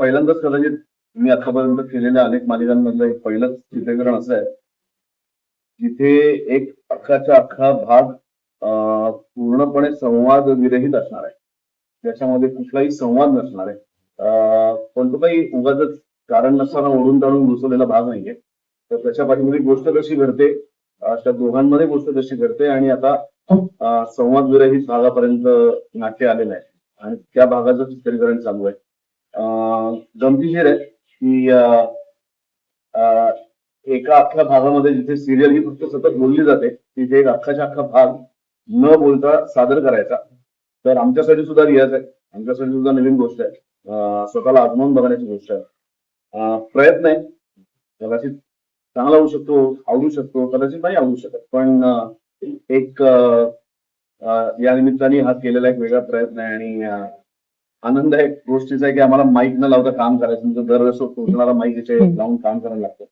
पहिल्यांदाच कदाचित मी आतापर्यंत केलेल्या अनेक मालिकांमधलं एक पहिलंच चित्रीकरण असं आहे जिथे एक अख्खाच्या अख्खा भाग पूर्णपणे संवाद विरहित असणार आहे. त्याच्यामध्ये कुठलाही संवाद नसणार आहे. पण तो काही उगाच कारण नसताना ओढून ताणून घुसवलेला भाग नाहीये. तर त्याच्या पाठीमध्ये गोष्ट कशी घडते, त्या दोघांमध्ये गोष्ट कशी घडते आणि आता संवाद विरहित भागापर्यंत नाट्य आलेलं आहे आणि त्या भागाचं चित्रीकरण चालू आहे. गमतीशीर आहे की एका अख्ख्या भागामध्ये जिथे सिरियल ही फक्त सतत बोलली जाते तिथे एक अख्खाच्या अख्खा भाग न बोलता सादर करायचा. तर आमच्यासाठी सुद्धा रियाज आहे, आमच्यासाठी सुद्धा नवीन गोष्ट आहे, स्वतःला आजमावून बघण्याची गोष्ट आहे. प्रयत्न आहे, कदाचित चांगला होऊ शकतो, आवडू शकतो, कदाचित नाही आवडू शकत, पण एक या निमित्ताने हा केलेला एक वेगळा प्रयत्न आहे आणि आनंद आहे गोष्टीचा आहे की आम्हाला माईक न लावता काम करायचं. म्हणजे दरवेळेस पोहोचणारा माईक इथे लावून काम करायला लागतं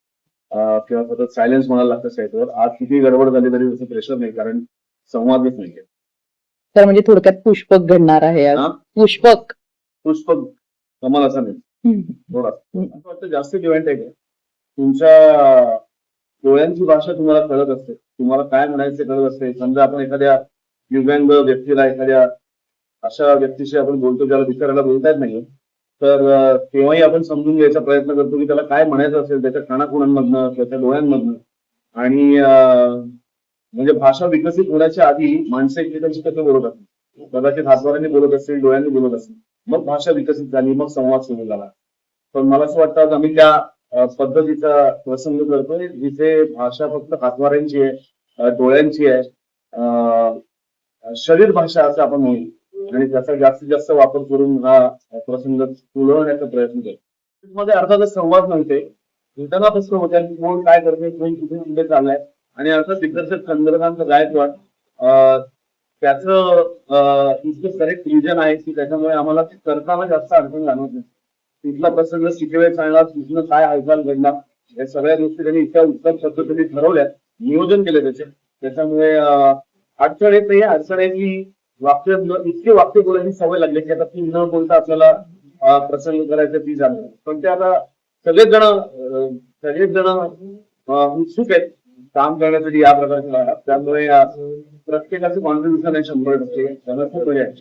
किंवा सतत सायलेन्स म्हणायला लागतं सेटवर. आज किती गडबड झाली तरी तसं प्रेशर नाही, कारण संवादच नाहीये. तर म्हणजे थोडक्यात पुष्पक घडणार आहे आज. पुष्पक पुष्पक कमाल असा नाही, थोडा असं वाटतं जास्त इव्हेंट आहे का. तुमच्या डोळ्यांची भाषा तुम्हाला कळत असते, तुम्हाला काय म्हणायचं कळत असते. समजा आपण एखाद्या दिव्यांग व्यक्तीला, एखाद्या अशा व्यक्तीशी आपण बोलतो ज्याला बिचारायला बोलता येत नाही, तर तेव्हाही आपण समजून घ्यायचा प्रयत्न करतो की त्याला काय म्हणायचं असेल त्याच्या कानाकोणांमधनं, त्याच्या डोळ्यांमधनं. आणि म्हणजे भाषा विकसित होण्याच्या आधी माणसं एकमेकांशी कसं बोलत असतील, कदाचित हातवाऱ्यांनी बोलत असतील, डोळ्यांनी बोलत असतील, मग भाषा विकसित झाली, मग संवाद सुरू झाला. पण मला असं वाटतं आज आम्ही त्या पद्धतीचा प्रसंग करतोय जिथे भाषा फक्त हातवाऱ्यांची आहे, डोळ्यांची आहे, शरीर भाषा असं आपण म्हणू, आणि त्याचा जास्तीत जास्त वापर करून हा प्रसंग तुलवण्याचा प्रयत्न करतो. मध्ये अर्थातच संवाद नव्हते, घटना प्रश्न होत्या की कोण काय करते, कोण कुठे कुठे चाललाय. आणि अर्थात दिग्दर्शक चंद्रकांत गायकवाड त्याचं इतकं करेक्ट विजन आहे की त्याच्यामुळे आम्हाला करताना जास्त अडचण जाणवत नाही. तिथला प्रसंग किती वेळ चालला, तिथनं काय हालचाल घडला, या सगळ्या गोष्टी त्यांनी इतक्या उत्तम पद्धतीने ठरवल्या, नियोजन केले त्याच्यामुळे अडचण येत नाही. अडचण आहे की इतके वाक्य बोलायची सवय लागली की आता ती न बोलता आपल्याला प्रसंग करायचं ती जाणवं. पण ते आता सगळेच जण उत्सुक आहेत काम करण्यासाठी या प्रकारच्या. त्यामुळे प्रत्येकाचं कॉन्ट्रीब्युशन आहे 100%. त्याला खूप मजा आहे.